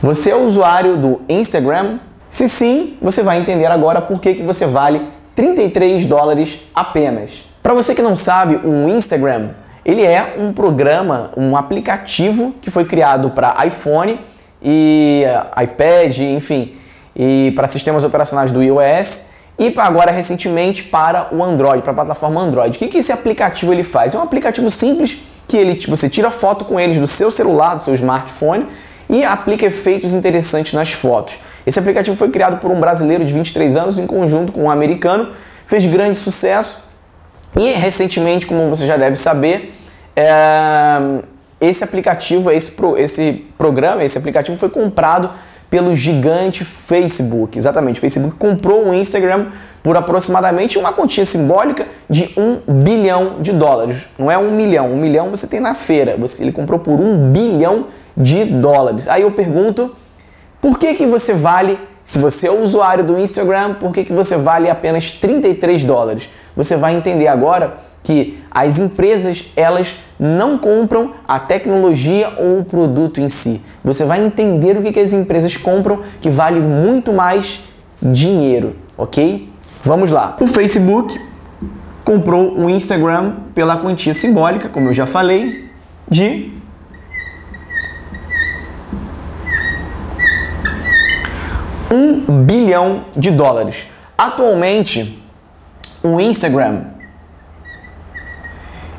Você é usuário do Instagram? Se sim, você vai entender agora por que você vale 33 dólares apenas. Para você que não sabe, o Instagram, ele é um programa, um aplicativo que foi criado para iPhone e iPad, enfim, e para sistemas operacionais do iOS e agora recentemente para o Android, para a plataforma Android. O que esse aplicativo ele faz? É um aplicativo simples que você tira foto com eles do seu celular, do seu smartphone e aplica efeitos interessantes nas fotos. Esse aplicativo foi criado por um brasileiro de 23 anos em conjunto com um americano, fez grande sucesso e recentemente, como você já deve saber, esse aplicativo, esse aplicativo foi comprado pelo gigante Facebook. Exatamente, o Facebook comprou o Instagram por aproximadamente uma quantia simbólica de 1 bilhão de dólares. Não é 1 milhão, 1 milhão você tem na feira, ele comprou por 1 bilhão de dólares. Aí eu pergunto, por que você vale, se você é o usuário do Instagram, por que você vale apenas 33 dólares? Você vai entender agora que as empresas, elas não compram a tecnologia ou o produto em si. Você vai entender o que as empresas compram que vale muito mais dinheiro, ok? Vamos lá. O Facebook comprou o Instagram pela quantia simbólica, como eu já falei, de $1 bilhão. Atualmente, o Instagram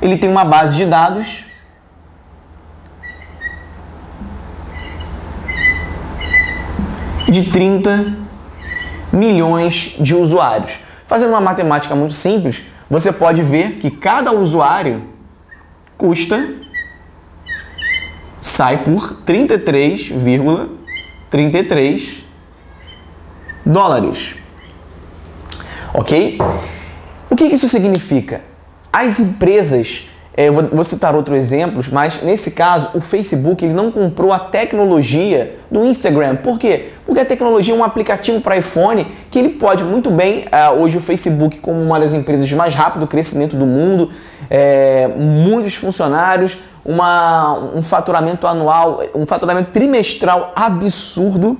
ele tem uma base de dados de 30 milhões de usuários. Fazendo uma matemática muito simples, você pode ver que cada usuário sai por 33,33 dólares. Ok? O que isso significa? As empresas, eu vou citar outros exemplos, mas nesse caso o Facebook ele não comprou a tecnologia do Instagram. Por quê? Porque a tecnologia é um aplicativo para iPhone que ele pode muito bem, hoje o Facebook como uma das empresas de mais rápido crescimento do mundo, muitos funcionários, um faturamento anual, um faturamento trimestral absurdo.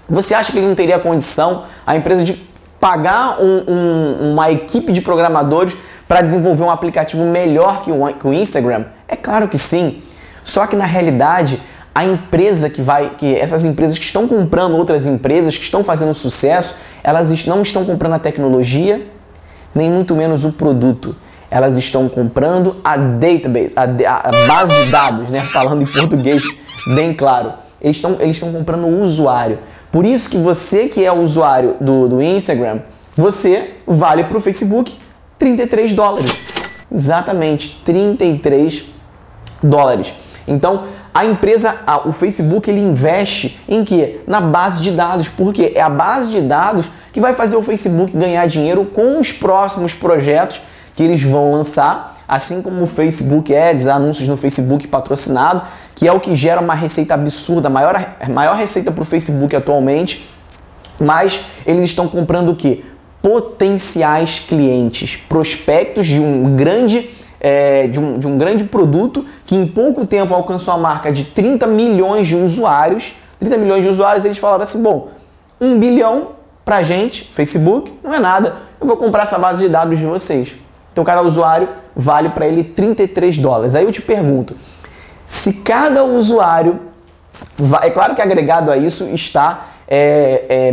Você acha que ele não teria condição, a empresa, de pagar uma equipe de programadores para desenvolver um aplicativo melhor que o Instagram? É claro que sim. Só que na realidade, essas empresas que estão comprando outras empresas, que estão fazendo sucesso, elas não estão comprando a tecnologia, nem muito menos o produto. Elas estão comprando a database, a base de dados, né? Falando em português bem claro. Eles estão comprando o usuário. Por isso que você que é usuário do Instagram, você vale para o Facebook 33 dólares. Exatamente, 33 dólares. Então, o Facebook, ele investe em quê? Na base de dados, porque é a base de dados que vai fazer o Facebook ganhar dinheiro com os próximos projetos que eles vão lançar, assim como o Facebook Ads, anúncios no Facebook patrocinado, que é o que gera uma receita absurda, a maior receita para o Facebook atualmente, mas eles estão comprando o quê? Potenciais clientes, prospectos de um grande produto que em pouco tempo alcançou a marca de 30 milhões de usuários. 30 milhões de usuários, eles falaram assim, bom, 1 bilhão pra gente, Facebook, não é nada, eu vou comprar essa base de dados de vocês. Então cada usuário vale para ele 33 dólares. Aí eu te pergunto, se cada usuário, é claro que agregado a isso está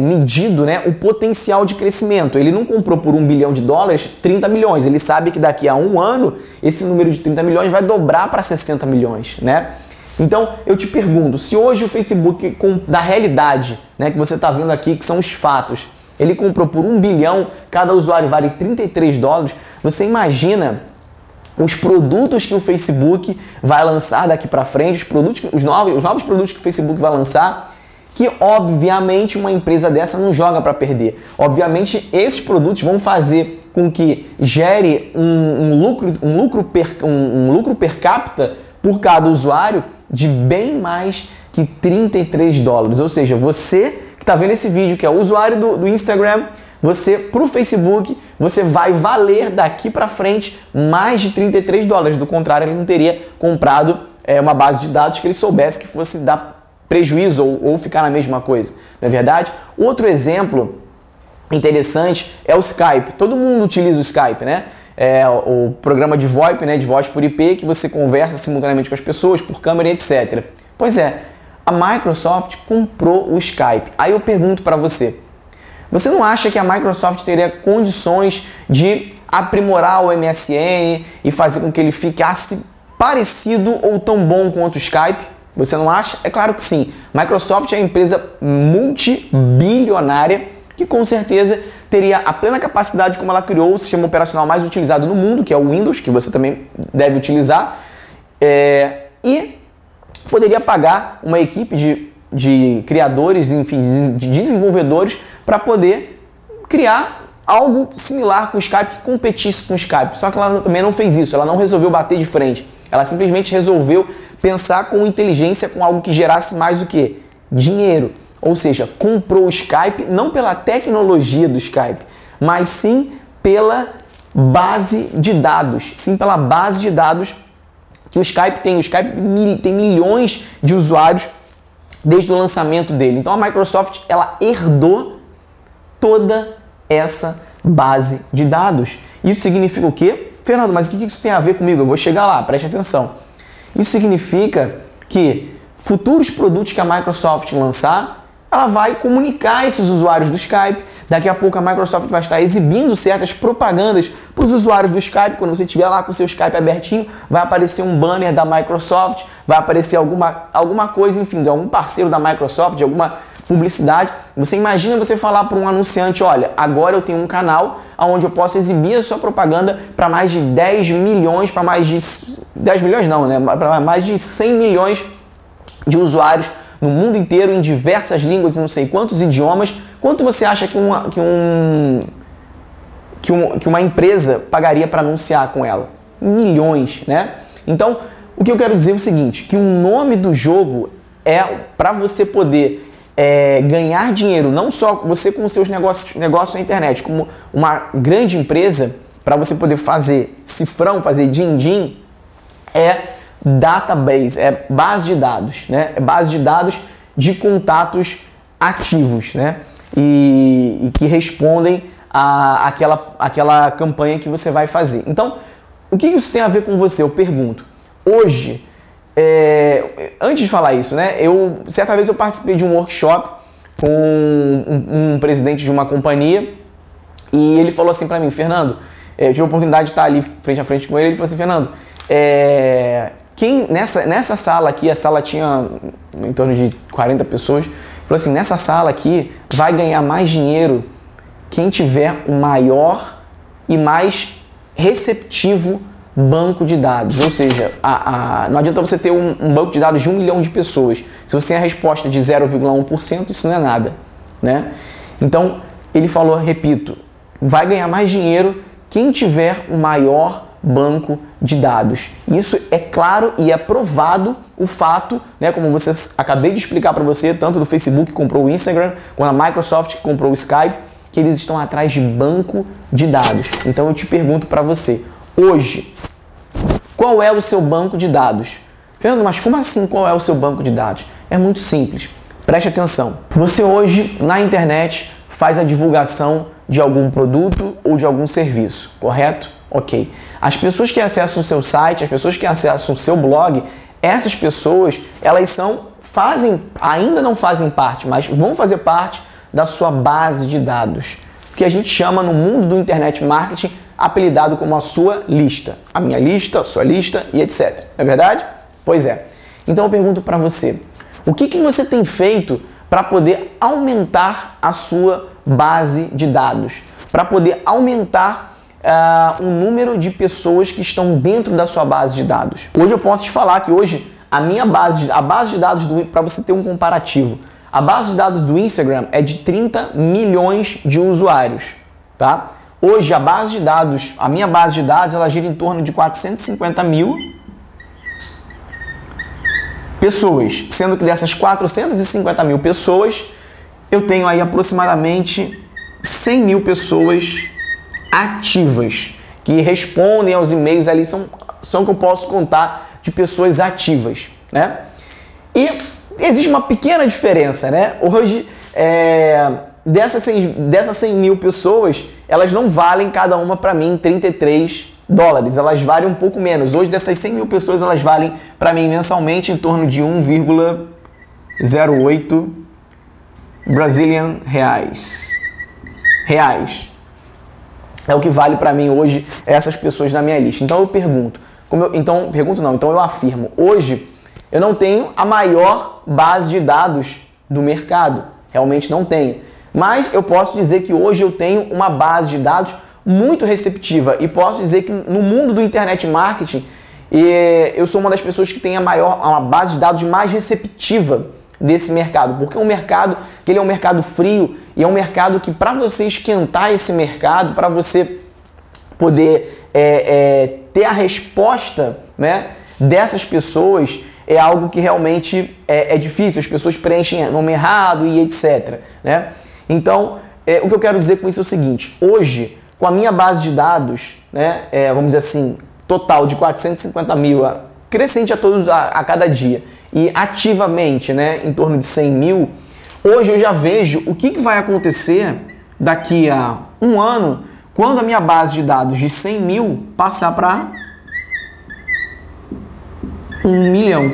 medido, né, o potencial de crescimento. Ele não comprou por 1 bilhão de dólares 30 milhões. Ele sabe que daqui a um ano esse número de 30 milhões vai dobrar para 60 milhões, né? Então eu te pergunto, se hoje o Facebook, da realidade, né, que você está vendo aqui, que são os fatos, ele comprou por 1 bilhão, cada usuário vale 33 dólares, você imagina os produtos que o Facebook vai lançar daqui para frente, os novos produtos que o Facebook vai lançar, que obviamente uma empresa dessa não joga para perder. Obviamente esses produtos vão fazer com que gere um lucro per capita por cada usuário de bem mais que 33 dólares. Ou seja, você que está vendo esse vídeo, que é o usuário do Instagram, você, para o Facebook, você vai valer daqui para frente mais de 33 dólares. Do contrário, ele não teria comprado uma base de dados que ele soubesse que fosse dar prejuízo ou ficar na mesma coisa, não é verdade? Outro exemplo interessante é o Skype. Todo mundo utiliza o Skype, né? É o programa de VoIP, né, de voz por IP, que você conversa simultaneamente com as pessoas por câmera e etc. Pois é, a Microsoft comprou o Skype. Aí eu pergunto para você, você não acha que a Microsoft teria condições de aprimorar o MSN e fazer com que ele ficasse parecido ou tão bom quanto o Skype? Você não acha? É claro que sim. Microsoft é uma empresa multibilionária que com certeza teria a plena capacidade, como ela criou o sistema operacional mais utilizado no mundo, que é o Windows, que você também deve utilizar, e poderia pagar uma equipe de criadores, enfim, de desenvolvedores para poder criar algo similar com o Skype, que competisse com o Skype. Só que ela também não fez isso, ela não resolveu bater de frente. Ela simplesmente resolveu pensar com inteligência, com algo que gerasse mais o quê? Dinheiro. Ou seja, comprou o Skype não pela tecnologia do Skype, mas sim pela base de dados. Sim, pela base de dados que o Skype tem. O Skype tem milhões de usuários desde o lançamento dele. Então a Microsoft, ela herdou toda essa base de dados. Isso significa o quê? Fernando, mas o que isso tem a ver comigo? Eu vou chegar lá, preste atenção. Isso significa que futuros produtos que a Microsoft lançar, ela vai comunicar esses usuários do Skype. Daqui a pouco a Microsoft vai estar exibindo certas propagandas para os usuários do Skype. Quando você estiver lá com o seu Skype abertinho, vai aparecer um banner da Microsoft, vai aparecer alguma coisa, enfim, de algum parceiro da Microsoft, de alguma publicidade. Você imagina você falar para um anunciante, olha, agora eu tenho um canal onde eu posso exibir a sua propaganda para mais de 10 milhões, para mais de 10 milhões não, né? Para mais de 100 milhões de usuários no mundo inteiro, em diversas línguas e não sei quantos idiomas. Quanto você acha que uma empresa pagaria para anunciar com ela? Milhões, né? Então, o que eu quero dizer é o seguinte, que o nome do jogo é para você poder ganhar dinheiro, não só você com os seus negócios na internet, como uma grande empresa, para você poder fazer cifrão, fazer din-din, database, é base de dados, né? É base de dados de contatos ativos, né? E que respondem àquela campanha que você vai fazer. Então, o que isso tem a ver com você? Eu pergunto. Hoje, antes de falar isso, né? Certa vez eu participei de um workshop com um presidente de uma companhia e ele falou assim para mim, Fernando, eu tive a oportunidade de estar ali frente a frente com ele, ele falou assim, Fernando, nessa sala aqui, a sala tinha em torno de 40 pessoas, falou assim, nessa sala aqui vai ganhar mais dinheiro quem tiver o maior e mais receptivo banco de dados. Ou seja, não adianta você ter um banco de dados de 1 milhão de pessoas. Se você tem a resposta de 0,1%, isso não é nada, né? Então, ele falou, repito, vai ganhar mais dinheiro quem tiver o maior banco de dados. Isso é claro e é provado o fato, né, como acabei de explicar para você, tanto do Facebook que comprou o Instagram, quanto a Microsoft que comprou o Skype, que eles estão atrás de banco de dados. Então eu te pergunto para você, hoje, qual é o seu banco de dados? Fernando, mas como assim qual é o seu banco de dados? É muito simples. Preste atenção. Você hoje na internet faz a divulgação de algum produto ou de algum serviço, correto? Ok. As pessoas que acessam o seu site, as pessoas que acessam o seu blog, essas pessoas, elas ainda não fazem parte, mas vão fazer parte da sua base de dados, que a gente chama no mundo do internet marketing, apelidado como a sua lista. A minha lista, a sua lista e etc. Não é verdade? Pois é. Então eu pergunto para você, o que você tem feito para poder aumentar a sua base de dados? Para poder aumentar o número de pessoas que estão dentro da sua base de dados. Hoje eu posso te falar que hoje a base de dados para você ter um comparativo, a base de dados do Instagram é de 30 milhões de usuários, tá? Hoje a minha base de dados, ela gira em torno de 450 mil pessoas, sendo que dessas 450 mil pessoas, eu tenho aí aproximadamente 100 mil pessoas ativas, que respondem aos e-mails ali, são que eu posso contar de pessoas ativas, né? E existe uma pequena diferença, né? Hoje, dessas 100 mil pessoas, elas não valem cada uma para mim $33. Elas valem um pouco menos. Hoje, dessas 100 mil pessoas, elas valem para mim mensalmente em torno de 1,08 Brazilian reais. É o que vale para mim hoje essas pessoas na minha lista. Então eu pergunto, então eu afirmo, hoje eu não tenho a maior base de dados do mercado, realmente não tenho. Mas eu posso dizer que hoje eu tenho uma base de dados muito receptiva e posso dizer que no mundo do internet marketing eu sou uma das pessoas que tem uma base de dados mais receptiva desse mercado, porque é um mercado que ele é um mercado frio e é um mercado que para você esquentar esse mercado, para você poder ter a resposta, né, dessas pessoas, é algo que realmente é difícil, as pessoas preenchem nome errado e etc, né? Então, o que eu quero dizer com isso é o seguinte, hoje, com a minha base de dados, né, vamos dizer assim, total de 450 mil, crescente a cada dia, e ativamente, né, em torno de 100 mil, hoje eu já vejo o que vai acontecer daqui a um ano, quando a minha base de dados de 100 mil passar para 1 milhão.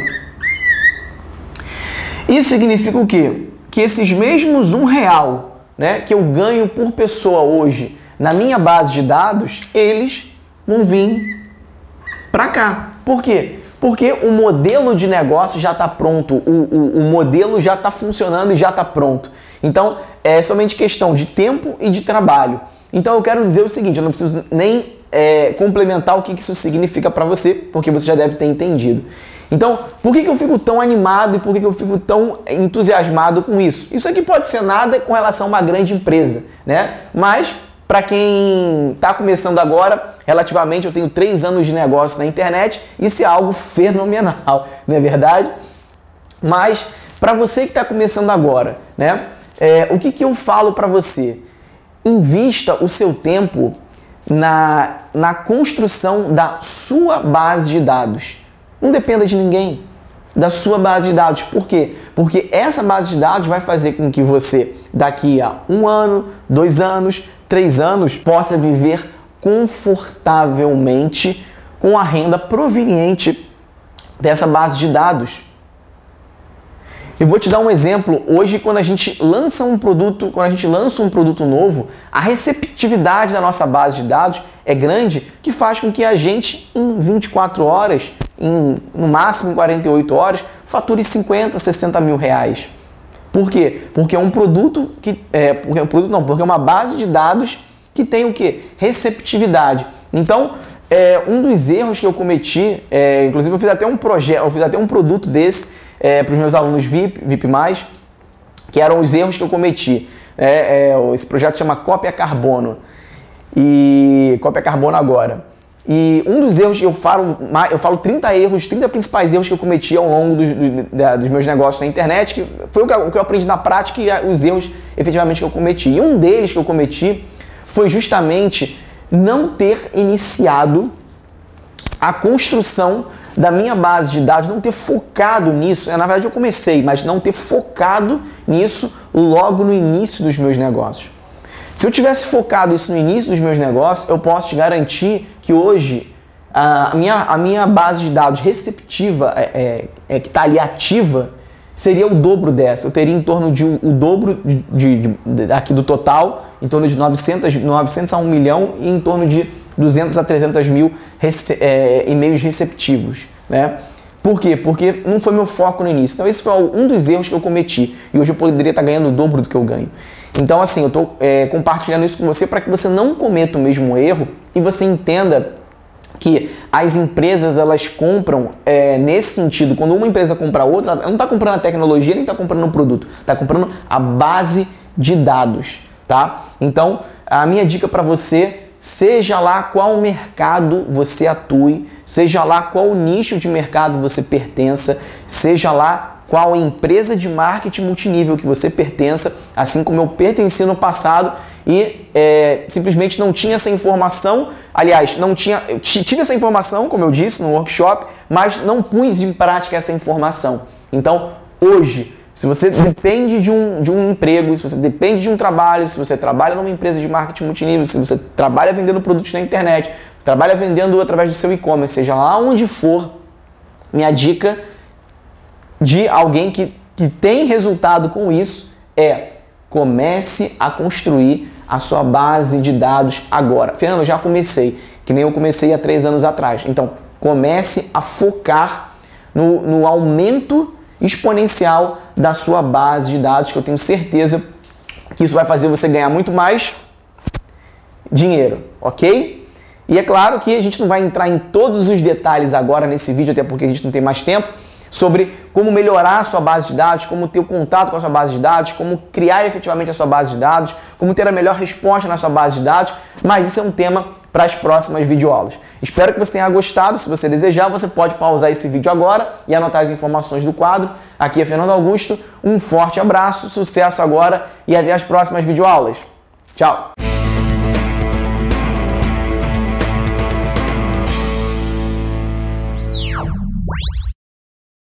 Isso significa o quê? Que esses mesmos R$1, né, que eu ganho por pessoa hoje na minha base de dados, eles vão vir para cá. Por quê? Porque o modelo de negócio já está pronto, o modelo já está funcionando e já está pronto. Então, é somente questão de tempo e de trabalho. Então, eu quero dizer o seguinte, eu não preciso nem complementar o que isso significa para você, porque você já deve ter entendido. Então, por que eu fico tão animado e por que eu fico tão entusiasmado com isso? Isso aqui pode ser nada com relação a uma grande empresa, né? Mas, para quem está começando agora, relativamente, eu tenho 3 anos de negócio na internet, isso é algo fenomenal, não é verdade? Mas, para você que está começando agora, né? O que eu falo para você? Invista o seu tempo na construção da sua base de dados. Não dependa de ninguém, da sua base de dados. Por quê? Porque essa base de dados vai fazer com que você, daqui a 1 ano, 2 anos, 3 anos, possa viver confortavelmente com a renda proveniente dessa base de dados. Eu vou te dar um exemplo. Hoje, quando a gente lança um produto novo, a receptividade da nossa base de dados é grande, que faz com que a gente, em 24 horas, no máximo em 48 horas, fature 50, 60 mil reais. Por quê? Porque é um produto porque é uma base de dados que tem o quê? Receptividade. Então, um dos erros que eu cometi, inclusive eu fiz até um produto desse para os meus alunos VIP+, que eram os erros que eu cometi. Esse projeto chama Cópia Carbono. E Cópia Carbono agora. E um dos erros que eu falo 30 principais erros que eu cometi ao longo dos meus negócios na internet, que foi o que eu aprendi na prática e os erros efetivamente que eu cometi. E um deles que eu cometi foi justamente não ter iniciado a construção da minha base de dados, não ter focado nisso. Na verdade eu comecei, mas não ter focado nisso logo no início dos meus negócios. Se eu tivesse focado isso no início dos meus negócios, eu posso te garantir que hoje a minha base de dados receptiva, que está ali ativa, seria o dobro dessa. Eu teria em torno de o dobro aqui do total, em torno de 900 a 1 milhão e em torno de 200 a 300 mil e-mails receptivos, né? Por quê? Porque não foi meu foco no início. Então esse foi um dos erros que eu cometi e hoje eu poderia estar ganhando o dobro do que eu ganho. Então assim, eu estou compartilhando isso com você para que você não cometa o mesmo erro e você entenda que as empresas elas compram nesse sentido. Quando uma empresa compra outra, ela não está comprando a tecnologia nem está comprando um produto, está comprando a base de dados, tá? Então a minha dica para você, seja lá qual mercado você atue, seja lá qual nicho de mercado você pertença, seja lá qual empresa de marketing multinível que você pertença, assim como eu pertenci no passado e simplesmente não tinha essa informação. Aliás, eu tive essa informação, como eu disse, no workshop, mas não pus em prática essa informação. Então, hoje, se você depende de um emprego, se você depende de um trabalho, se você trabalha numa empresa de marketing multinível, se você trabalha vendendo produtos na internet, trabalha vendendo através do seu e-commerce, seja lá onde for, minha dica de alguém que tem resultado com isso é: comece a construir a sua base de dados agora. Fernando, eu já comecei, que nem eu comecei há 3 anos atrás. Então, comece a focar no aumento exponencial da sua base de dados, que eu tenho certeza que isso vai fazer você ganhar muito mais dinheiro, ok? E é claro que a gente não vai entrar em todos os detalhes agora nesse vídeo, até porque a gente não tem mais tempo, sobre como melhorar a sua base de dados, como ter o contato com a sua base de dados, como criar efetivamente a sua base de dados, como ter a melhor resposta na sua base de dados, mas isso é um tema para as próximas videoaulas. Espero que você tenha gostado. Se você desejar, você pode pausar esse vídeo agora e anotar as informações do quadro. Aqui é Fernando Augusto, um forte abraço, sucesso agora e até as próximas videoaulas. Tchau!